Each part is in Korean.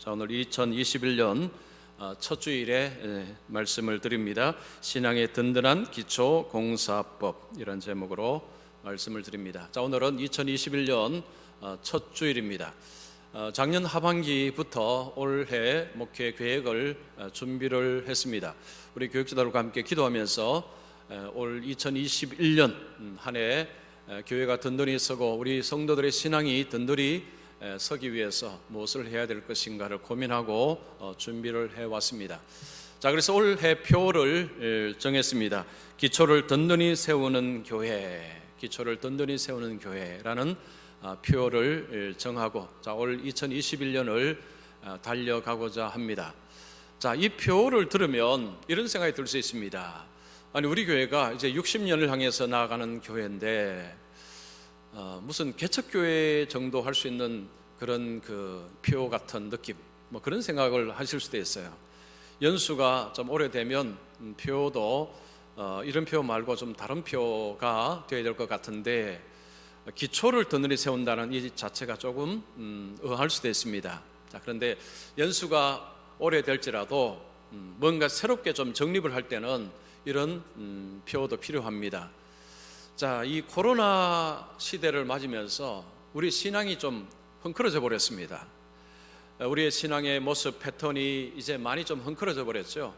자, 오늘 2021년 첫 주일에 말씀을 드립니다. 신앙의 든든한 기초 공사법, 이런 제목으로 말씀을 드립니다. 자, 오늘은 2021년 첫 주일입니다. 작년 하반기부터 올해 목회 계획을 준비를 했습니다. 우리 교육자들과 함께 기도하면서 올 2021년 한 해 교회가 든든히 서고 우리 성도들의 신앙이 든든히 서기 위해서 무엇을 해야 될 것인가를 고민하고 준비를 해왔습니다. 자, 그래서 올해 표를 정했습니다. 기초를 든든히 세우는 교회, 기초를 든든히 세우는 교회라는 표를 정하고, 자, 올 2021년을 달려가고자 합니다. 자, 이 표를 들으면 이런 생각이 들 수 있습니다. 아니, 우리 교회가 이제 60년을 향해서 나아가는 교회인데 무슨 개척교회 정도 할 수 있는 그런 그 표 같은 느낌, 뭐 그런 생각을 하실 수도 있어요. 연수가 좀 오래되면 표도 이런 표 말고 좀 다른 표가 되어야 될 것 같은데, 기초를 든든히 세운다는 이 자체가 조금 의아할 수도 있습니다. 자, 그런데 연수가 오래될지라도 뭔가 새롭게 좀 정립을 할 때는 이런 표도 필요합니다. 자, 이 코로나 시대를 맞으면서 우리 신앙이 좀 헝클어져 버렸습니다. 우리의 신앙의 모습 패턴이 이제 많이 좀 헝클어져 버렸죠.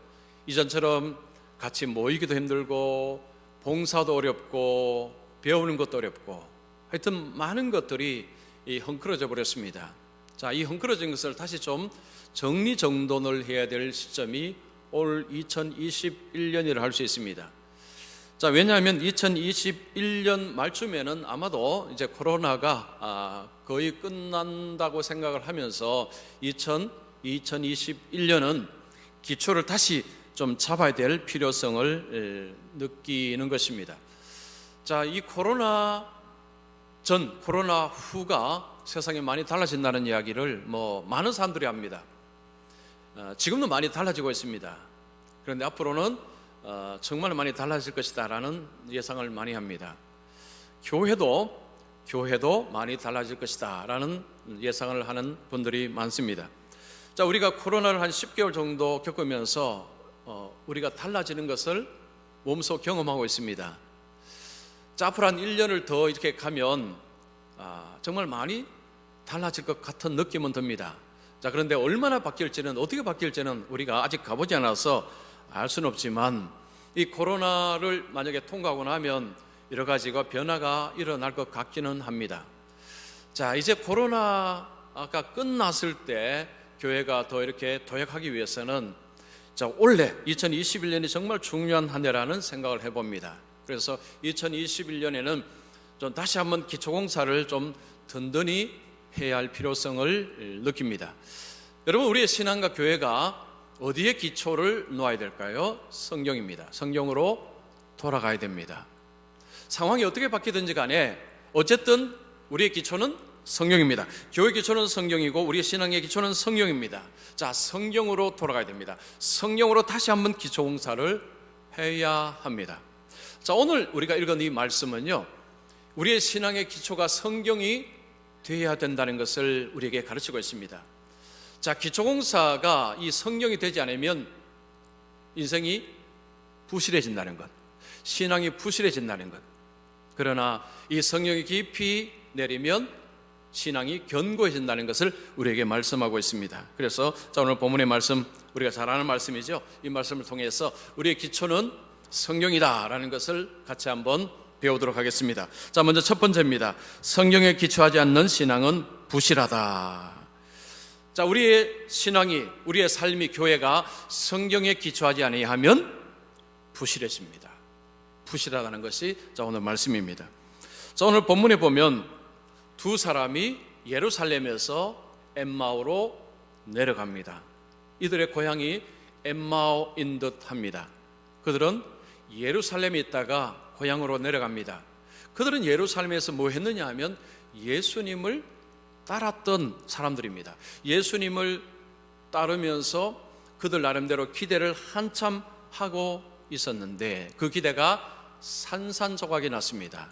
이전처럼 같이 모이기도 힘들고 봉사도 어렵고 배우는 것도 어렵고, 하여튼 많은 것들이 헝클어져 버렸습니다. 자, 이 헝클어진 것을 다시 좀 정리정돈을 해야 될 시점이 올 2021년이라 할 수 있습니다. 자, 왜냐하면 2021년 말쯤에는 아마도 이제 코로나가 거의 끝난다고 생각을 하면서 2021년은 기초를 다시 좀 잡아야 될 필요성을 느끼는 것입니다. 자, 이 코로나 전, 코로나 후가 세상이 많이 달라진다는 이야기를 많은 사람들이 합니다. 지금도 많이 달라지고 있습니다. 그런데 앞으로는 정말 많이 달라질 것이다 라는 예상을 많이 합니다. 교회도 많이 달라질 것이다 라는 예상을 하는 분들이 많습니다. 자, 우리가 코로나를 한 10개월 정도 겪으면서 우리가 달라지는 것을 몸소 경험하고 있습니다. 자, 앞으로 한 1년을 더 이렇게 가면 정말 많이 달라질 것 같은 느낌은 듭니다. 자, 그런데 얼마나 바뀔지는, 어떻게 바뀔지는 우리가 아직 가보지 않아서 알 수는 없지만, 이 코로나를 만약에 통과하고 나면 여러 가지가 변화가 일어날 것 같기는 합니다. 자, 이제 코로나가 끝났을 때 교회가 더 이렇게 도약하기 위해서는, 자, 올해 2021년이 정말 중요한 한 해라는 생각을 해봅니다. 그래서 2021년에는 좀 다시 한번 기초공사를 좀 든든히 해야 할 필요성을 느낍니다. 여러분, 우리의 신앙과 교회가 어디에 기초를 놓아야 될까요? 성경입니다. 성경으로 돌아가야 됩니다. 상황이 어떻게 바뀌든지 간에 어쨌든 우리의 기초는 성경입니다. 교회 기초는 성경이고 우리의 신앙의 기초는 성경입니다. 자, 성경으로 돌아가야 됩니다. 성경으로 다시 한번 기초공사를 해야 합니다. 자, 오늘 우리가 읽은 이 말씀은요, 우리의 신앙의 기초가 성경이 되어야 된다는 것을 우리에게 가르치고 있습니다. 자, 기초공사가 이 성경이 되지 않으면 인생이 부실해진다는 것, 신앙이 부실해진다는 것. 그러나 이 성경이 깊이 내리면 신앙이 견고해진다는 것을 우리에게 말씀하고 있습니다. 그래서 자, 오늘 본문의 말씀, 우리가 잘 아는 말씀이죠. 이 말씀을 통해서 우리의 기초는 성경이다라는 것을 같이 한번 배우도록 하겠습니다. 자, 먼저 첫 번째입니다. 성경에 기초하지 않는 신앙은 부실하다. 자, 우리의 신앙이, 우리의 삶이, 교회가 성경에 기초하지 아니하면 부실해집니다. 부실하다는 것이 자, 오늘 말씀입니다. 자, 오늘 본문에 보면 두 사람이 예루살렘에서 엠마오로 내려갑니다. 이들의 고향이 엠마오인 듯 합니다. 그들은 예루살렘에 있다가 고향으로 내려갑니다. 그들은 예루살렘에서 뭐 했느냐 하면 예수님을 따랐던 사람들입니다. 예수님을 따르면서 그들 나름대로 기대를 한참 하고 있었는데 그 기대가 산산조각이 났습니다.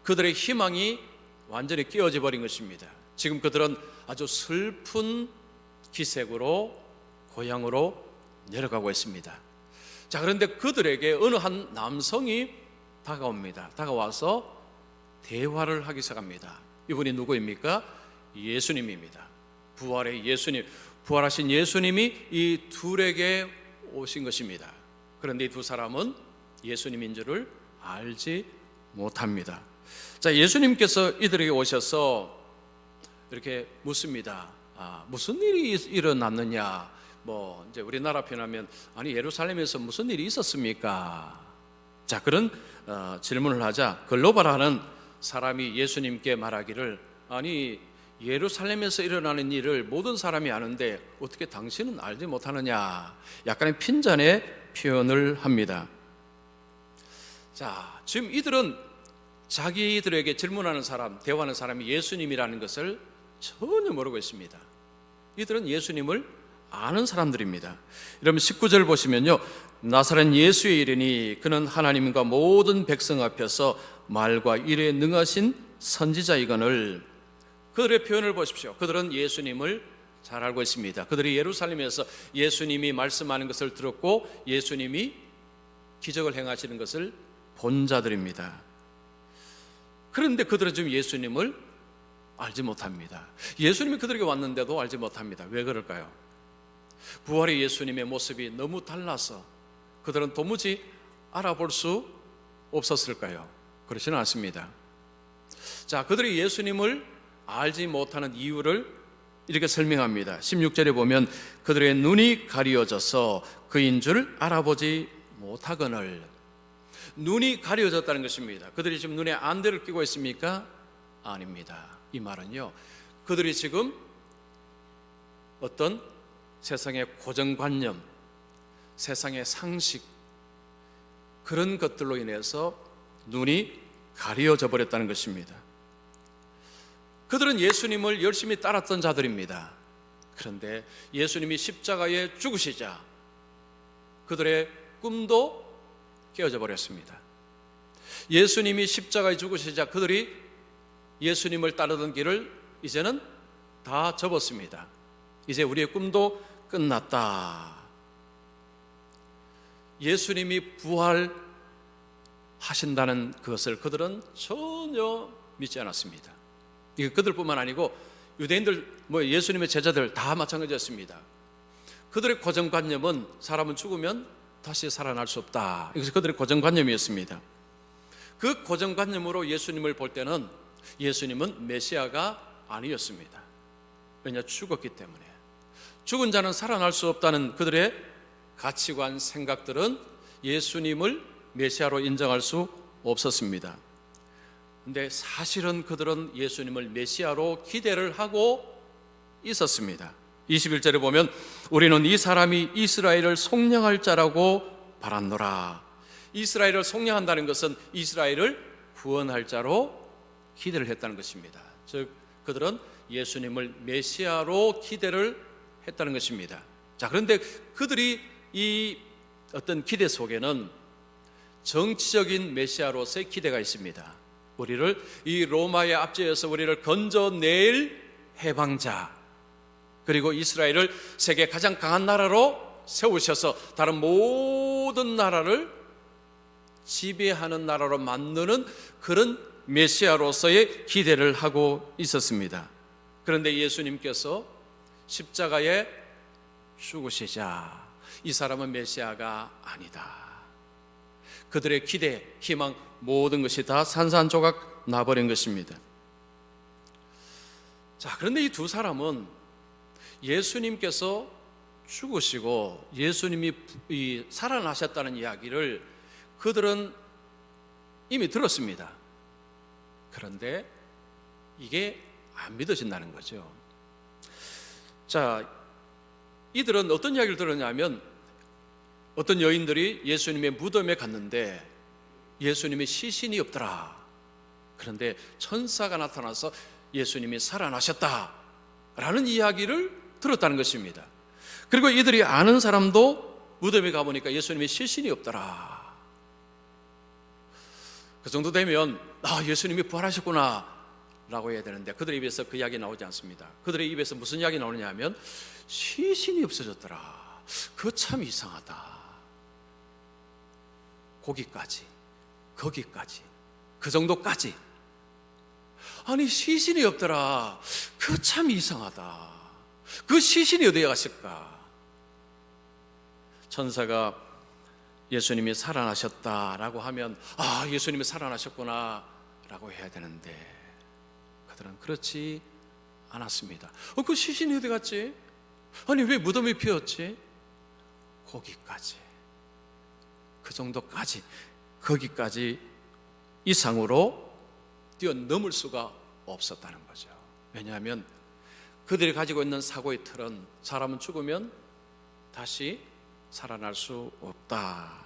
그들의 희망이 완전히 깨어져 버린 것입니다. 지금 그들은 아주 슬픈 기색으로 고향으로 내려가고 있습니다. 자, 그런데 그들에게 어느 한 남성이 다가옵니다. 다가와서 대화를 하기 시작합니다. 이분이 누구입니까? 예수님입니다. 부활의 예수님, 부활하신 예수님이 이 둘에게 오신 것입니다. 그런데 이 두 사람은 예수님인 줄을 알지 못합니다. 자, 예수님께서 이들에게 오셔서 이렇게 묻습니다. 무슨 일이 일어났느냐? 이제 우리나라 표현하면 아니 예루살렘에서 무슨 일이 있었습니까? 자, 그런 질문을 하자 글로벌하는 사람이 예수님께 말하기를, 아니 예루살렘에서 일어나는 일을 모든 사람이 아는데 어떻게 당신은 알지 못하느냐? 약간의 핀잔의 표현을 합니다. 자, 지금 이들은 자기들에게 질문하는 사람, 대화하는 사람이 예수님이라는 것을 전혀 모르고 있습니다. 이들은 예수님을 아는 사람들입니다. 여러분 19절 보시면요, 나사렛 예수의 이르니 그는 하나님과 모든 백성 앞에서 말과 일에 능하신 선지자이거늘. 그들의 표현을 보십시오. 그들은 예수님을 잘 알고 있습니다. 그들이 예루살렘에서 예수님이 말씀하는 것을 들었고 예수님이 기적을 행하시는 것을 본 자들입니다. 그런데 그들은 지금 예수님을 알지 못합니다. 예수님이 그들에게 왔는데도 알지 못합니다. 왜 그럴까요? 부활의 예수님의 모습이 너무 달라서 그들은 도무지 알아볼 수 없었을까요? 그렇지는 않습니다. 자, 그들이 예수님을 알지 못하는 이유를 이렇게 설명합니다. 16절에 보면 그들의 눈이 가려져서 그인 줄 알아보지 못하거늘. 눈이 가려졌다는 것입니다. 그들이 지금 눈에 안대를 끼고 있습니까? 아닙니다. 이 말은요, 그들이 지금 어떤 세상의 고정관념, 세상의 상식, 그런 것들로 인해서 눈이 가려져 버렸다는 것입니다. 그들은 예수님을 열심히 따랐던 자들입니다. 그런데 예수님이 십자가에 죽으시자 그들의 꿈도 깨어져 버렸습니다. 예수님이 십자가에 죽으시자 그들이 예수님을 따르던 길을 이제는 다 접었습니다. 이제 우리의 꿈도 끝났다. 예수님이 부활하신다는 그것을 그들은 전혀 믿지 않았습니다. 이게 그들뿐만 아니고 유대인들, 예수님의 제자들 다 마찬가지였습니다. 그들의 고정관념은 사람은 죽으면 다시 살아날 수 없다. 이것이 그들의 고정관념이었습니다. 그 고정관념으로 예수님을 볼 때는 예수님은 메시아가 아니었습니다. 왜냐? 죽었기 때문에. 죽은 자는 살아날 수 없다는 그들의 가치관, 생각들은 예수님을 메시아로 인정할 수 없었습니다. 근데 사실은 그들은 예수님을 메시아로 기대를 하고 있었습니다. 21절에 보면 우리는 이 사람이 이스라엘을 속량할 자라고 바랐노라. 이스라엘을 속량한다는 것은 이스라엘을 구원할 자로 기대를 했다는 것입니다. 즉 그들은 예수님을 메시아로 기대를 했다는 것입니다. 자, 그런데 그들이 이 어떤 기대 속에는 정치적인 메시아로서의 기대가 있습니다. 우리를 이 로마의 압제에서 우리를 건져낼 해방자, 그리고 이스라엘을 세계 가장 강한 나라로 세우셔서 다른 모든 나라를 지배하는 나라로 만드는 그런 메시아로서의 기대를 하고 있었습니다. 그런데 예수님께서 십자가에 죽으시자 이 사람은 메시아가 아니다. 그들의 기대, 희망 모든 것이 다 산산조각 나버린 것입니다. 자, 그런데 이 두 사람은 예수님께서 죽으시고 예수님이 살아나셨다는 이야기를 그들은 이미 들었습니다. 그런데 이게 안 믿어진다는 거죠. 자, 이들은 어떤 이야기를 들었냐면 어떤 여인들이 예수님의 무덤에 갔는데 예수님의 시신이 없더라. 그런데 천사가 나타나서 예수님이 살아나셨다라는 이야기를 들었다는 것입니다. 그리고 이들이 아는 사람도 무덤에 가보니까 예수님의 시신이 없더라. 그 정도 되면 예수님이 부활하셨구나 라고 해야 되는데 그들의 입에서 그 이야기 나오지 않습니다. 그들의 입에서 무슨 이야기 나오느냐 하면 시신이 없어졌더라. 그거 참 이상하다. 거기까지 그 정도까지. 아니 시신이 없더라. 그거 참 이상하다. 그 시신이 어디에 갔을까? 천사가 예수님이 살아나셨다라고 하면 아, 예수님이 살아나셨구나 라고 해야 되는데 그들은 그렇지 않았습니다. 그 시신이 어디 갔지? 아니 왜 무덤이 비었지? 거기까지, 그 정도까지, 거기까지 이상으로 뛰어넘을 수가 없었다는 거죠. 왜냐하면 그들이 가지고 있는 사고의 틀은 사람은 죽으면 다시 살아날 수 없다.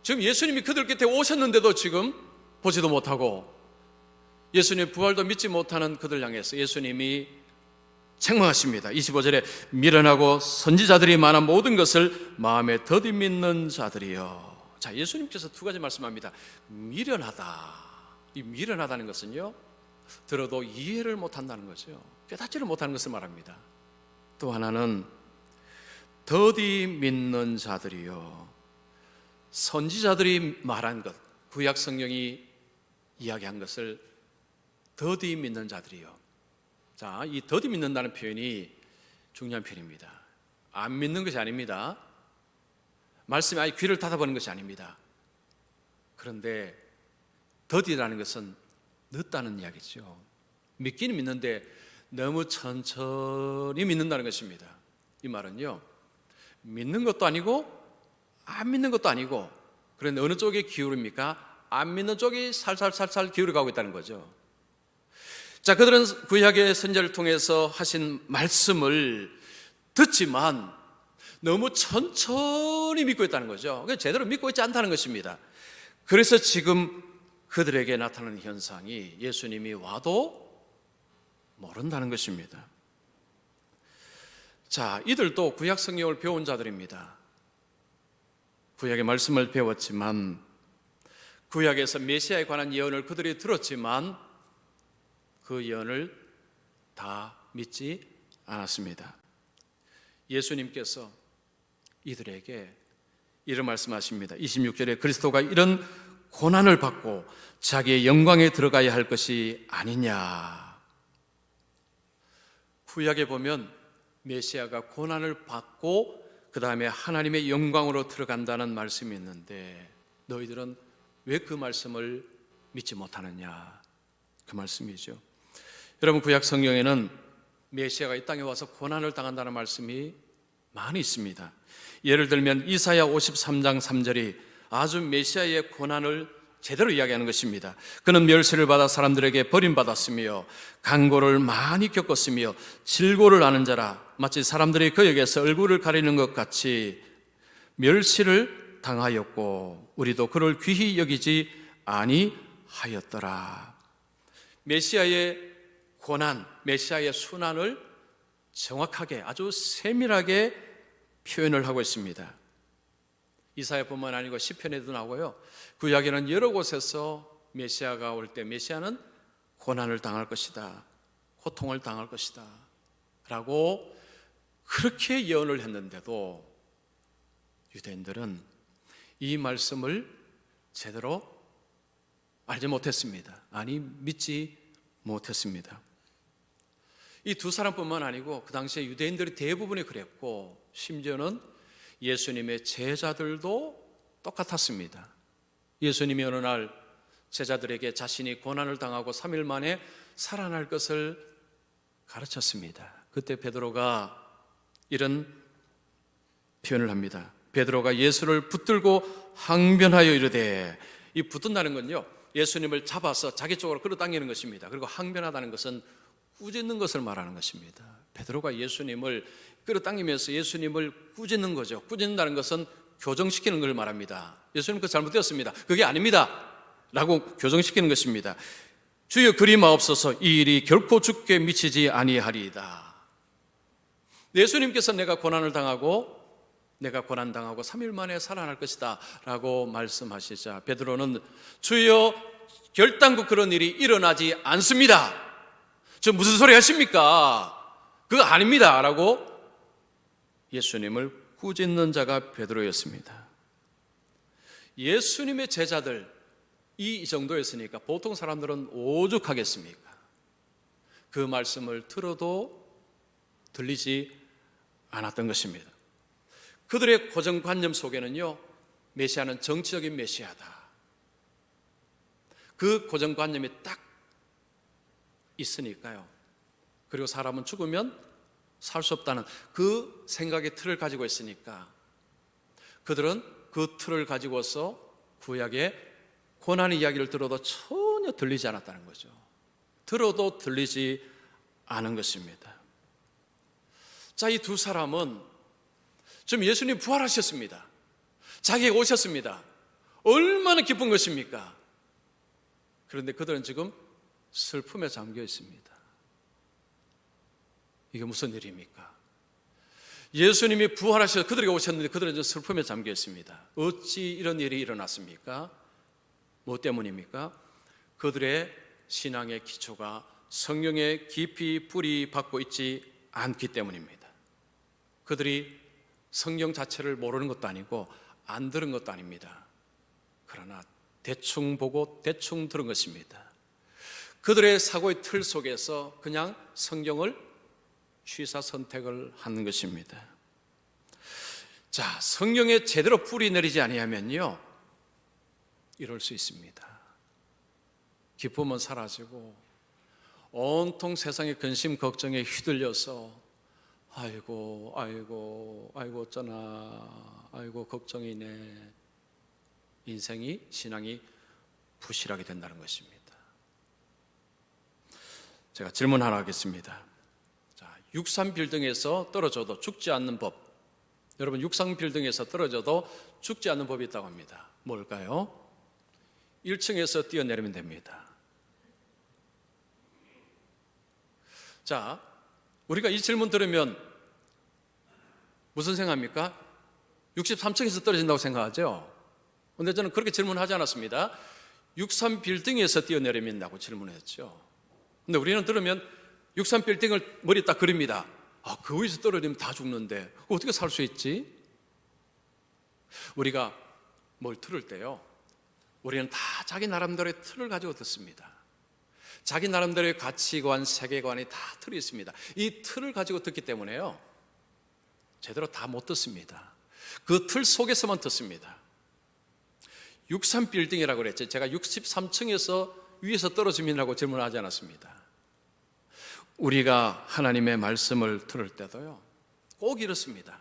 지금 예수님이 그들 곁에 오셨는데도 지금 보지도 못하고 예수님의 부활도 믿지 못하는 그들 향해서 예수님이 책망하십니다. 25절에 미련하고 선지자들이 말한 모든 것을 마음에 더디 믿는 자들이여. 자, 예수님께서 두 가지 말씀합니다. 미련하다. 이 미련하다는 것은요, 들어도 이해를 못한다는 거죠. 깨닫지를 못하는 것을 말합니다. 또 하나는 더디 믿는 자들이요. 선지자들이 말한 것, 구약 성경이 이야기한 것을 더디 믿는 자들이요. 자, 이 더디 믿는다는 표현이 중요한 표현입니다. 안 믿는 것이 아닙니다. 말씀에 아예 귀를 닫아버리는 것이 아닙니다. 그런데 더디라는 것은 늦다는 이야기죠. 믿기는 믿는데 너무 천천히 믿는다는 것입니다. 이 말은요, 믿는 것도 아니고 안 믿는 것도 아니고, 그런데 어느 쪽에 기울입니까? 안 믿는 쪽이 살살살살 기울어가고 있다는 거죠. 자, 그들은 구약의 선지자를 통해서 하신 말씀을 듣지만 너무 천천히 믿고 있다는 거죠. 제대로 믿고 있지 않다는 것입니다. 그래서 지금 그들에게 나타나는 현상이 예수님이 와도 모른다는 것입니다. 자, 이들도 구약 성경을 배운 자들입니다. 구약의 말씀을 배웠지만, 구약에서 메시아에 관한 예언을 그들이 들었지만 그 예언을 다 믿지 않았습니다. 예수님께서 이들에게 이런 말씀하십니다. 26절에 그리스도가 이런 고난을 받고 자기의 영광에 들어가야 할 것이 아니냐. 구약에 보면 메시아가 고난을 받고 그 다음에 하나님의 영광으로 들어간다는 말씀이 있는데 너희들은 왜 그 말씀을 믿지 못하느냐, 그 말씀이죠. 여러분, 구약 성경에는 메시아가 이 땅에 와서 고난을 당한다는 말씀이 많이 있습니다. 예를 들면 이사야 53장 3절이 아주 메시아의 고난을 제대로 이야기하는 것입니다. 그는 멸시를 받아 사람들에게 버림받았으며 강고를 많이 겪었으며 질고를 아는 자라. 마치 사람들이 그에게서 얼굴을 가리는 것 같이 멸시를 당하였고 우리도 그를 귀히 여기지 아니하였더라. 메시아의 고난, 메시아의 순환을 정확하게 아주 세밀하게 표현을 하고 있습니다. 이사야뿐만 아니고 시편에도 나오고요. 구약에는 여러 곳에서 메시아가 올 때 메시아는 고난을 당할 것이다, 고통을 당할 것이다 라고 그렇게 예언을 했는데도 유대인들은 이 말씀을 제대로 알지 못했습니다. 아니, 믿지 못했습니다. 이 두 사람뿐만 아니고 그 당시에 유대인들이 대부분이 그랬고 심지어는 예수님의 제자들도 똑같았습니다. 예수님이 어느 날 제자들에게 자신이 고난을 당하고 3일 만에 살아날 것을 가르쳤습니다. 그때 베드로가 이런 표현을 합니다. 베드로가 예수를 붙들고 항변하여 이르되, 이 붙든다는 건요, 예수님을 잡아서 자기 쪽으로 끌어당기는 것입니다. 그리고 항변하다는 것은 꾸짖는 것을 말하는 것입니다. 베드로가 예수님을 끌어당기면서 예수님을 꾸짖는 거죠. 꾸짖는다는 것은 교정시키는 걸 말합니다. 예수님 그 잘못되었습니다, 그게 아닙니다 라고 교정시키는 것입니다. 주여 그리 마옵소서, 이 일이 결코 죽게 미치지 아니하리이다. 예수님께서 내가 고난을 당하고 내가 고난당하고 3일 만에 살아날 것이다 라고 말씀하시자 베드로는 주여 결단코 그런 일이 일어나지 않습니다. 저 무슨 소리 하십니까? 그거 아닙니다. 라고 예수님을 꾸짖는 자가 베드로였습니다. 예수님의 제자들 이 정도였으니까 보통 사람들은 오죽하겠습니까? 그 말씀을 들어도 들리지 않았던 것입니다. 그들의 고정관념 속에는요, 메시아는 정치적인 메시아다. 그 고정관념이 딱 있으니까요. 그리고 사람은 죽으면 살 수 없다는 그 생각의 틀을 가지고 있으니까 그들은 그 틀을 가지고서 구약의 고난의 이야기를 들어도 전혀 들리지 않았다는 거죠. 들어도 들리지 않은 것입니다. 자, 이 두 사람은 지금 예수님 부활하셨습니다. 자기에게 오셨습니다. 얼마나 기쁜 것입니까? 그런데 그들은 지금 슬픔에 잠겨 있습니다. 이게 무슨 일입니까? 예수님이 부활하셔서 그들에게 오셨는데 그들은 지금 슬픔에 잠겨 있습니다. 어찌 이런 일이 일어났습니까? 뭐 때문입니까? 그들의 신앙의 기초가 성령에 깊이 뿌리 박고 있지 않기 때문입니다. 그들이 성경 자체를 모르는 것도 아니고 안 들은 것도 아닙니다. 그러나 대충 보고 대충 들은 것입니다. 그들의 사고의 틀 속에서 그냥 성경을 취사 선택을 하는 것입니다. 자, 성경에 제대로 뿌리 내리지 아니하면요, 이럴 수 있습니다. 기쁨은 사라지고 온통 세상의 근심 걱정에 휘둘려서 아이고 어쩌나, 아이고 걱정이네, 인생이, 신앙이 부실하게 된다는 것입니다. 제가 질문 하나 하겠습니다. 자, 63빌딩에서 떨어져도 죽지 않는 법. 여러분, 63빌딩에서 떨어져도 죽지 않는 법이 있다고 합니다. 뭘까요? 1층에서 뛰어내리면 됩니다. 자, 우리가 이 질문 들으면 무슨 생각합니까? 63층에서 떨어진다고 생각하죠? 그런데 저는 그렇게 질문하지 않았습니다. 63빌딩에서 뛰어내리면 된다고 질문했죠. 근데 우리는 들으면 63빌딩을 머리에 딱 그립니다. 아, 그 위에서 떨어지면 다 죽는데 어떻게 살 수 있지? 우리가 뭘 들을 때요, 우리는 다 자기 나름대로의 틀을 가지고 듣습니다. 자기 나름대로의 가치관, 세계관이 다 틀이 있습니다. 이 틀을 가지고 듣기 때문에요, 제대로 다 못 듣습니다. 그 틀 속에서만 듣습니다. 63빌딩이라고 그랬죠. 제가 63층에서 위에서 떨어지면이라고 질문하지 않았습니다. 우리가 하나님의 말씀을 들을 때도요, 꼭 이렇습니다.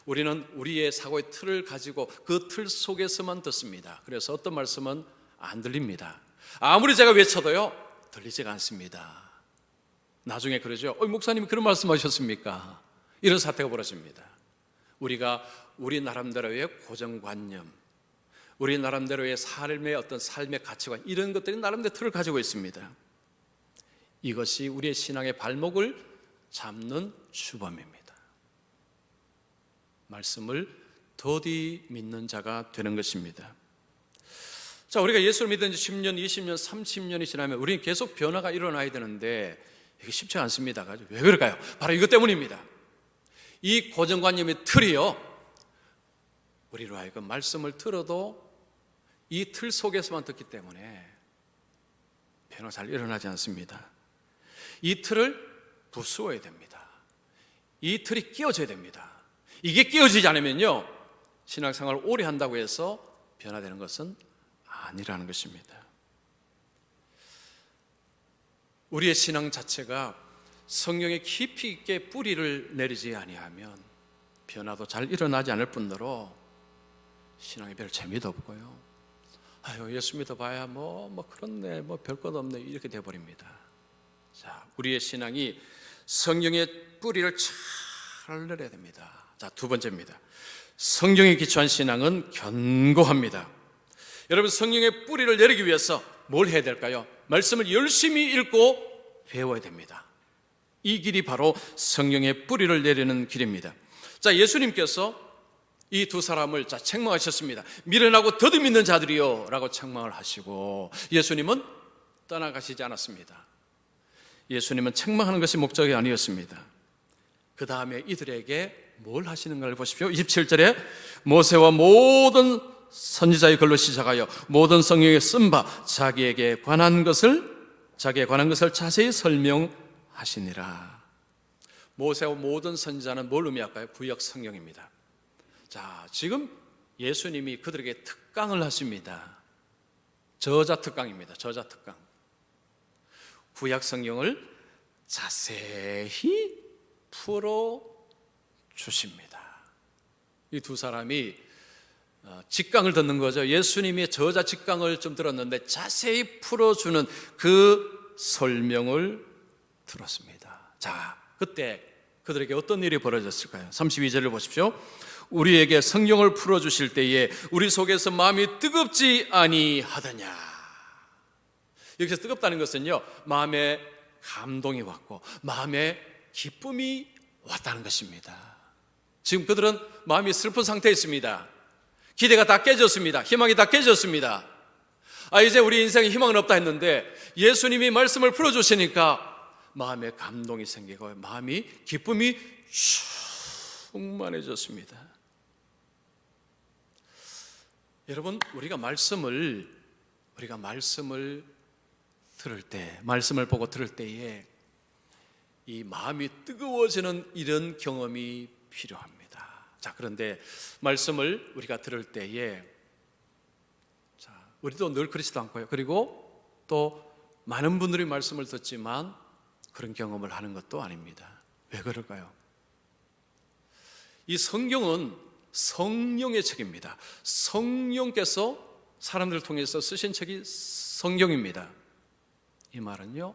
우리는 우리의 사고의 틀을 가지고 그 틀 속에서만 듣습니다. 그래서 어떤 말씀은 안 들립니다. 아무리 제가 외쳐도요, 들리지가 않습니다. 나중에 그러죠. 목사님이 그런 말씀하셨습니까? 이런 사태가 벌어집니다. 우리가 우리 나름대로의 고정관념, 우리 나름대로의 삶의 어떤 삶의 가치관, 이런 것들이 나름대로 틀을 가지고 있습니다. 이것이 우리의 신앙의 발목을 잡는 주범입니다. 말씀을 더디 믿는 자가 되는 것입니다. 자, 우리가 예수를 믿은 지 10년, 20년, 30년이 지나면 우리는 계속 변화가 일어나야 되는데 이게 쉽지 않습니다. 왜 그럴까요? 바로 이것 때문입니다. 이 고정관념의 틀이요, 우리로 하여금 말씀을 들어도 이 틀 속에서만 듣기 때문에 변화가 잘 일어나지 않습니다. 이 틀을 부수어야 됩니다. 이 틀이 끼워져야 됩니다. 이게 끼워지지 않으면요, 신앙생활을 오래 한다고 해서 변화되는 것은 아니라는 것입니다. 우리의 신앙 자체가 성경에 깊이 있게 뿌리를 내리지 아니하면 변화도 잘 일어나지 않을 뿐더러 신앙에 별 재미도 없고요, 아유, 예수 믿어봐야 그렇네, 별것 없네, 이렇게 돼버립니다. 자, 우리의 신앙이 성경의 뿌리를 잘 내려야 됩니다. 자, 두 번째입니다. 성경에 기초한 신앙은 견고합니다. 여러분, 성경의 뿌리를 내리기 위해서 뭘 해야 될까요? 말씀을 열심히 읽고 배워야 됩니다. 이 길이 바로 성경의 뿌리를 내리는 길입니다. 자, 예수님께서 이 두 사람을 책망하셨습니다. 미련하고 더듬 있는 자들이요 라고 책망을 하시고 예수님은 떠나가시지 않았습니다. 예수님은 책망하는 것이 목적이 아니었습니다. 그 다음에 이들에게 뭘 하시는가를 보십시오. 27절에 모세와 모든 선지자의 글로 시작하여 모든 성경에 쓴 바 자기에 관한 것을 자세히 설명하시니라. 모세와 모든 선지자는 뭘 의미할까요? 구약 성경입니다. 자, 지금 예수님이 그들에게 특강을 하십니다. 저자 특강입니다. 저자 특강. 구약 성경을 자세히 풀어 주십니다. 이 두 사람이 직강을 듣는 거죠. 예수님의 저자 직강을 좀 들었는데 자세히 풀어주는 그 설명을 들었습니다. 자, 그때 그들에게 어떤 일이 벌어졌을까요? 32절을 보십시오. 우리에게 성경을 풀어주실 때에 우리 속에서 마음이 뜨겁지 아니하더냐. 여기서 뜨겁다는 것은요, 마음에 감동이 왔고 마음에 기쁨이 왔다는 것입니다. 지금 그들은 마음이 슬픈 상태에 있습니다. 기대가 다 깨졌습니다. 희망이 다 깨졌습니다. 이제 우리 인생에 희망은 없다 했는데 예수님이 말씀을 풀어주시니까 마음에 감동이 생기고 마음이 기쁨이 충만해졌습니다. 여러분, 우리가 말씀을 들을 때, 말씀을 보고 들을 때에 이 마음이 뜨거워지는 이런 경험이 필요합니다. 자, 그런데 말씀을 우리가 들을 때에 우리도 늘 그렇지도 않고요. 그리고 또 많은 분들이 말씀을 듣지만 그런 경험을 하는 것도 아닙니다. 왜 그럴까요? 이 성경은 성령의 책입니다. 성령께서 사람들을 통해서 쓰신 책이 성경입니다. 이 말은요,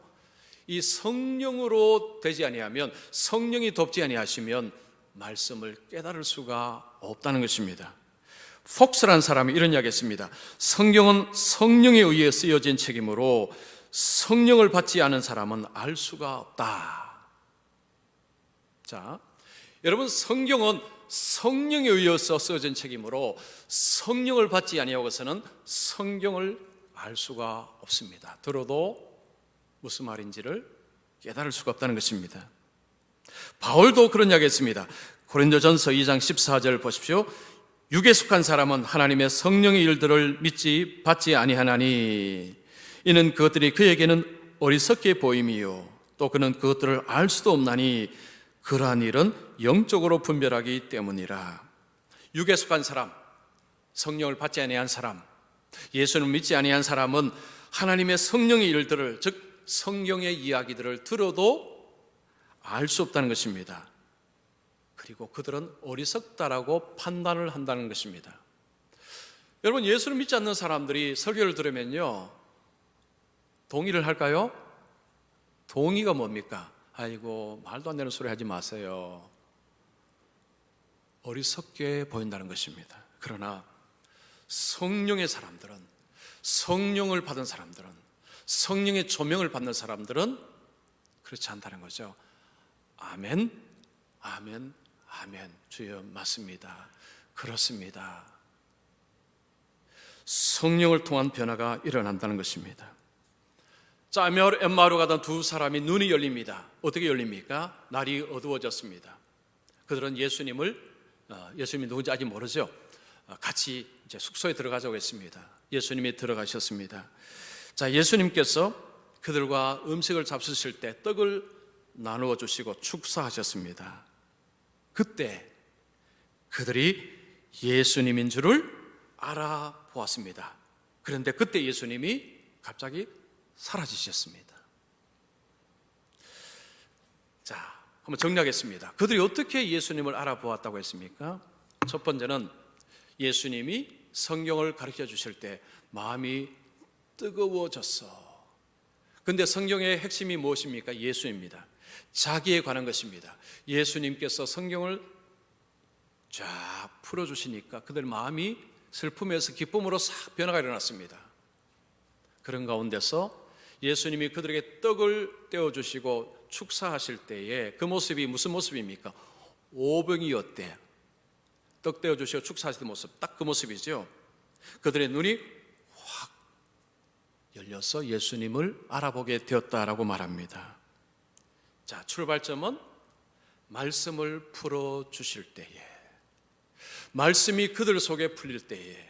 이 성령으로 되지 아니하면, 성령이 돕지 아니하시면 말씀을 깨달을 수가 없다는 것입니다. 폭스라는 사람이 이런 이야기 했습니다. 성경은 성령에 의해 쓰여진 책이므로 성령을 받지 않은 사람은 알 수가 없다. 자, 여러분, 성경은 성령에 의해서 쓰여진 책이므로 성령을 받지 아니하고서는 성경을 알 수가 없습니다. 들어도 무슨 말인지를 깨달을 수가 없다는 것입니다. 바울도 그런 이야기 했습니다. 고린도전서 2장 14절 보십시오. 육에 속한 사람은 하나님의 성령의 일들을 받지 아니하나니 이는 그것들이 그에게는 어리석게 보임이요 또 그는 그것들을 알 수도 없나니 그러한 일은 영적으로 분별하기 때문이라. 육에 속한 사람, 성령을 받지 아니한 사람, 예수를 믿지 아니한 사람은 하나님의 성령의 일들을, 즉 성경의 이야기들을 들어도 알 수 없다는 것입니다. 그리고 그들은 어리석다라고 판단을 한다는 것입니다. 여러분, 예수를 믿지 않는 사람들이 설교를 들으면요, 동의를 할까요? 동의가 뭡니까? 아이고, 말도 안 되는 소리 하지 마세요. 어리석게 보인다는 것입니다. 그러나 성령의 사람들은, 성령을 받은 사람들은, 성령의 조명을 받는 사람들은 그렇지 않다는 거죠. 아멘, 아멘, 아멘. 주여, 맞습니다. 그렇습니다. 성령을 통한 변화가 일어난다는 것입니다. 자, 엠마오로 가던 두 사람이 눈이 열립니다. 어떻게 열립니까? 날이 어두워졌습니다. 그들은 예수님이 누군지 아직 모르죠. 같이 이제 숙소에 들어가자고 했습니다. 예수님이 들어가셨습니다. 자, 예수님께서 그들과 음식을 잡수실 때 떡을 나누어 주시고 축사하셨습니다. 그때 그들이 예수님인 줄을 알아보았습니다. 그런데 그때 예수님이 갑자기 사라지셨습니다. 자, 한번 정리하겠습니다. 그들이 어떻게 예수님을 알아보았다고 했습니까? 첫 번째는 예수님이 성경을 가르쳐 주실 때 마음이 뜨거워졌어. 근데 성경의 핵심이 무엇입니까? 예수입니다. 자기에 관한 것입니다. 예수님께서 성경을 쫙 풀어주시니까 그들 마음이 슬픔에서 기쁨으로 싹 변화가 일어났습니다. 그런 가운데서 예수님이 그들에게 떡을 떼어주시고 축사하실 때에 그 모습이 무슨 모습입니까? 오병이었대. 떡 떼어 주시고 축사하시는 모습, 딱 그 모습이죠. 그들의 눈이 확 열려서 예수님을 알아보게 되었다라고 말합니다. 자, 출발점은 말씀을 풀어 주실 때에, 말씀이 그들 속에 풀릴 때에,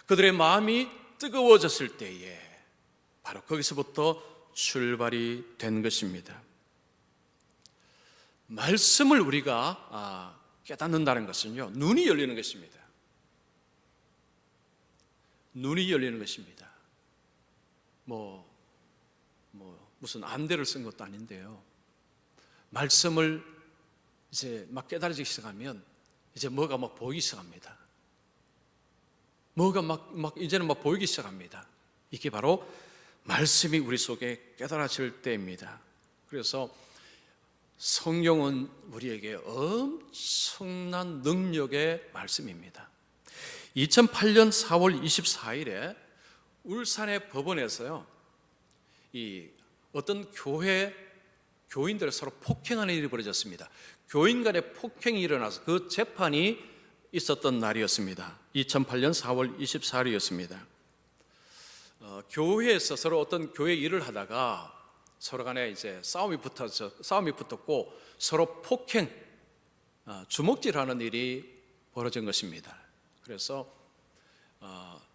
그들의 마음이 뜨거워졌을 때에, 바로 거기서부터 출발이 된 것입니다. 말씀을 우리가 깨닫는다는 것은요, 눈이 열리는 것입니다. 눈이 열리는 것입니다. 무슨 안대를 쓴 것도 아닌데요. 말씀을 이제 막 깨달아지기 시작하면 이제 뭐가 막 보이기 시작합니다. 뭐가 이제는 막 보이기 시작합니다. 이게 바로 말씀이 우리 속에 깨달아질 때입니다. 그래서 성경은 우리에게 엄청난 능력의 말씀입니다. 2008년 4월 24일에 울산의 법원에서요, 어떤 교인들이 서로 폭행하는 일이 벌어졌습니다. 교인 간의 폭행이 일어나서 그 재판이 있었던 날이었습니다. 2008년 4월 24일이었습니다. 교회에서 서로 어떤 교회 일을 하다가 서로 간에 이제 싸움이 붙었고 서로 폭행, 주먹질하는 일이 벌어진 것입니다. 그래서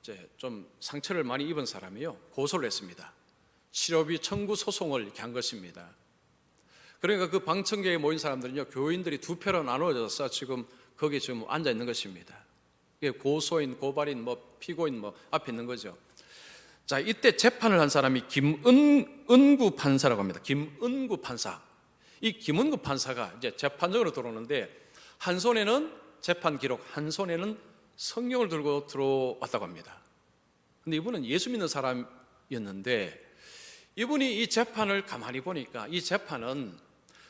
이제 좀 상처를 많이 입은 사람이요, 고소를 했습니다. 치료비 청구 소송을 이렇게 한 것입니다. 그러니까 그 방청객에 모인 사람들은요, 교인들이 두 표로 나누어져서 지금 거기 지금 앉아 있는 것입니다. 이게 고소인, 고발인, 피고인 앞에 있는 거죠. 자, 이때 재판을 한 사람이 김은구 판사라고 합니다. 김은구 판사. 이 김은구 판사가 이제 재판정으로 들어오는데 한 손에는 재판 기록, 한 손에는 성경을 들고 들어왔다고 합니다. 근데 이분은 예수 믿는 사람이었는데 이분이 이 재판을 가만히 보니까 이 재판은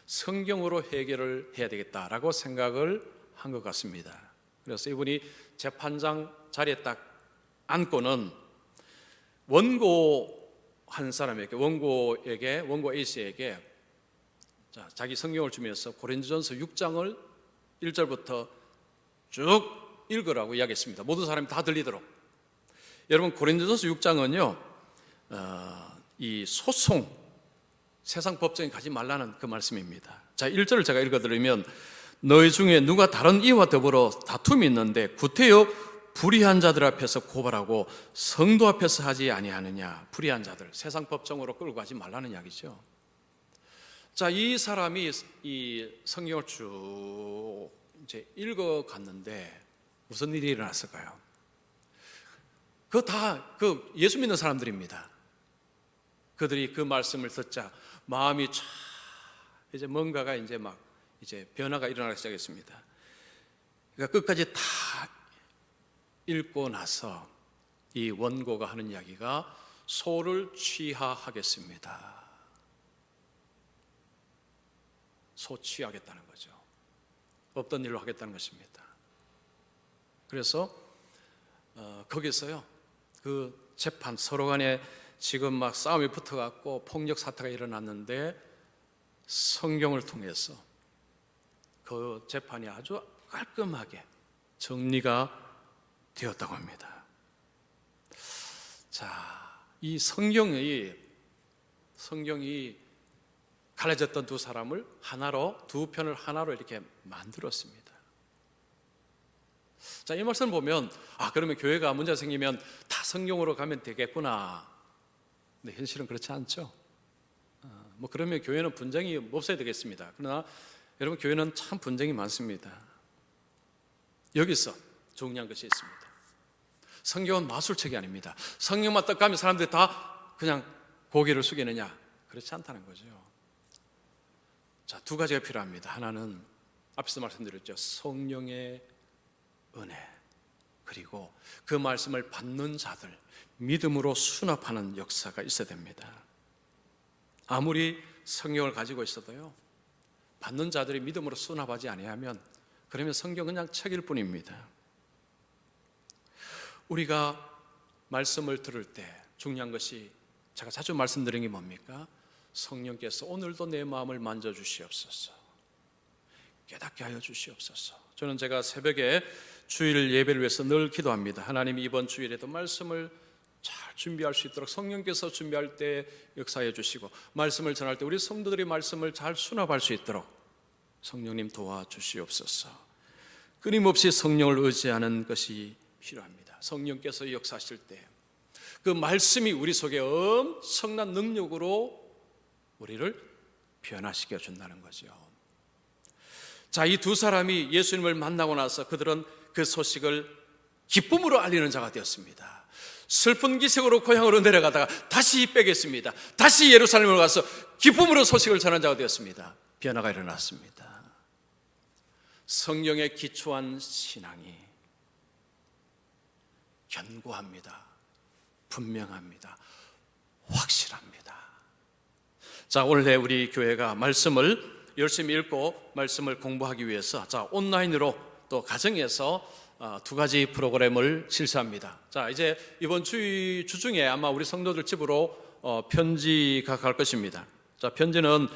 성경으로 해결을 해야 되겠다라고 생각을 한 것 같습니다. 그래서 이분이 재판장 자리에 딱 앉고는 원고 한 사람에게, 원고 A씨에게 자기 성경을 주면서 고린도전서 6장을 1절부터 쭉 읽으라고 이야기했습니다. 모든 사람이 다 들리도록. 여러분, 고린도전서 6장은요, 이 소송, 세상 법정에 가지 말라는 그 말씀입니다. 자, 1절을 제가 읽어드리면, 너희 중에 누가 다른 이와 더불어 다툼이 있는데 구태여 불의한 자들 앞에서 고발하고 성도 앞에서 하지 아니하느냐. 불의한 자들, 세상 법정으로 끌고 가지 말라는 이야기죠. 자, 이 사람이 이 성경을 쭉 이제 읽어갔는데 무슨 일이 일어났을까요? 그 예수 믿는 사람들입니다. 그들이 그 말씀을 듣자 마음이 쫙 이제 뭔가가 이제 변화가 일어나기 시작했습니다. 그러니까 끝까지 다 읽고 나서 이 원고가 하는 이야기가 소를 취하하겠습니다. 소 취하겠다는 거죠. 없던 일로 하겠다는 것입니다. 그래서 거기서요, 그 재판 서로 간에 지금 막 싸움이 붙어갖고 폭력 사태가 일어났는데 성경을 통해서 그 재판이 아주 깔끔하게 정리가 되었다고 합니다. 자, 이 성경이 갈라졌던 두 사람을 두 편을 하나로 이렇게 만들었습니다. 자, 이 말씀을 보면 그러면 교회가 문제가 생기면 다 성경으로 가면 되겠구나. 근데 현실은 그렇지 않죠. 그러면 교회는 분쟁이 없어야 되겠습니다. 그러나 여러분, 교회는 참 분쟁이 많습니다. 여기서 중요한 것이 있습니다. 성경은 마술책이 아닙니다. 성경만 딱 가면 사람들이 다 그냥 고개를 숙이느냐? 그렇지 않다는 거죠. 자, 두 가지가 필요합니다. 하나는 앞에서 말씀드렸죠. 성령의 은혜, 그리고 그 말씀을 받는 자들, 믿음으로 수납하는 역사가 있어야 됩니다. 아무리 성경을 가지고 있어도요, 받는 자들이 믿음으로 수납하지 아니하면 그러면 성경은 그냥 책일 뿐입니다. 우리가 말씀을 들을 때 중요한 것이, 제가 자주 말씀드린 게 뭡니까? 성령께서 오늘도 내 마음을 만져주시옵소서. 깨닫게 하여 주시옵소서. 저는 제가 새벽에 주일 예배를 위해서 늘 기도합니다. 하나님이 이번 주일에도 말씀을 잘 준비할 수 있도록 성령께서 준비할 때 역사해 주시고, 말씀을 전할 때 우리 성도들이 말씀을 잘 수납할 수 있도록 성령님 도와주시옵소서. 끊임없이 성령을 의지하는 것이 필요합니다. 성령께서 역사하실 때 그 말씀이 우리 속에 엄청난 능력으로 우리를 변화시켜 준다는 거죠. 자, 이 두 사람이 예수님을 만나고 나서 그들은 그 소식을 기쁨으로 알리는 자가 되었습니다. 슬픈 기색으로 고향으로 내려가다가 다시 빼겠습니다. 다시 예루살렘으로 가서 기쁨으로 소식을 전한 자가 되었습니다. 변화가 일어났습니다. 성령에 기초한 신앙이 견고합니다. 분명합니다. 확실합니다. 자, 올해 우리 교회가 말씀을 열심히 읽고 말씀을 공부하기 위해서 온라인으로 또 가정에서 두 가지 프로그램을 실시합니다. 자, 이제 이번 주 중에 아마 우리 성도들 집으로 편지가 갈 것입니다. 자, 편지는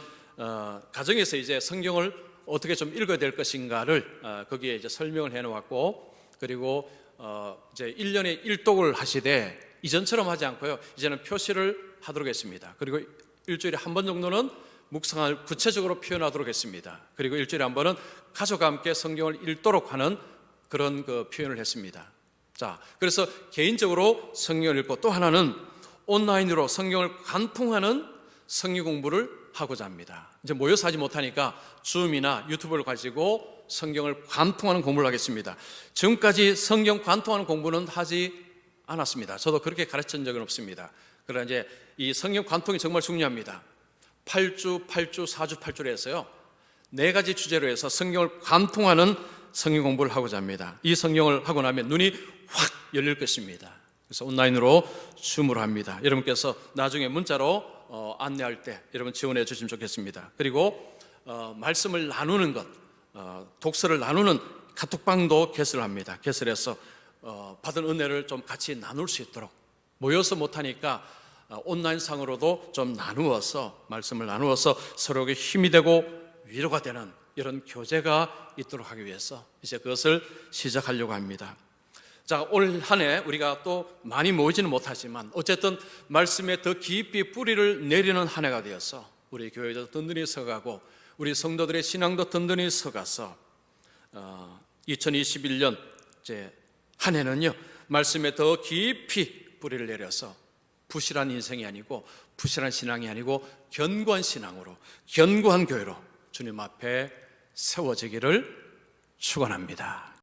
가정에서 이제 성경을 어떻게 좀 읽어야 될 것인가를 거기에 이제 설명을 해 놓았고, 그리고 이제 1년에 1독을 하시되 이전처럼 하지 않고요, 이제는 표시를 하도록 했습니다. 그리고 일주일에 한 번 정도는 묵상을 구체적으로 표현하도록 했습니다. 그리고 일주일에 한 번은 가족과 함께 성경을 읽도록 하는 그런 그 표현을 했습니다. 자, 그래서 개인적으로 성경을 읽고, 또 하나는 온라인으로 성경을 관통하는 성경 공부를 하고자 합니다. 이제 모여서 하지 못하니까 줌이나 유튜브를 가지고 성경을 관통하는 공부를 하겠습니다. 지금까지 성경 관통하는 공부는 하지 않았습니다. 저도 그렇게 가르친 적은 없습니다. 그러나 이제 이 성경 관통이 정말 중요합니다. 8주, 4주, 8주로 해서요, 4가지 주제로 해서 성경을 관통하는 성경 공부를 하고자 합니다. 이 성경을 하고 나면 눈이 확 열릴 것입니다. 그래서 온라인으로 줌으로 합니다. 여러분께서 나중에 문자로 안내할 때 여러분 지원해 주시면 좋겠습니다. 그리고 말씀을 나누는 것, 독서를 나누는 카톡방도 개설을 합니다. 개설해서 받은 은혜를 좀 같이 나눌 수 있도록, 모여서 못하니까 온라인상으로도 좀 나누어서, 말씀을 나누어서 서로에게 힘이 되고 위로가 되는 이런 교제가 있도록 하기 위해서 이제 그것을 시작하려고 합니다. 자, 올 한 해 우리가 또 많이 모이지는 못하지만 어쨌든 말씀에 더 깊이 뿌리를 내리는 한 해가 되어서 우리 교회도 든든히 서가고 우리 성도들의 신앙도 든든히 서가서 2021년 이제 한 해는요, 말씀에 더 깊이 뿌리를 내려서 부실한 인생이 아니고, 부실한 신앙이 아니고 견고한 신앙으로, 견고한 교회로 주님 앞에 세워지기를 축원합니다.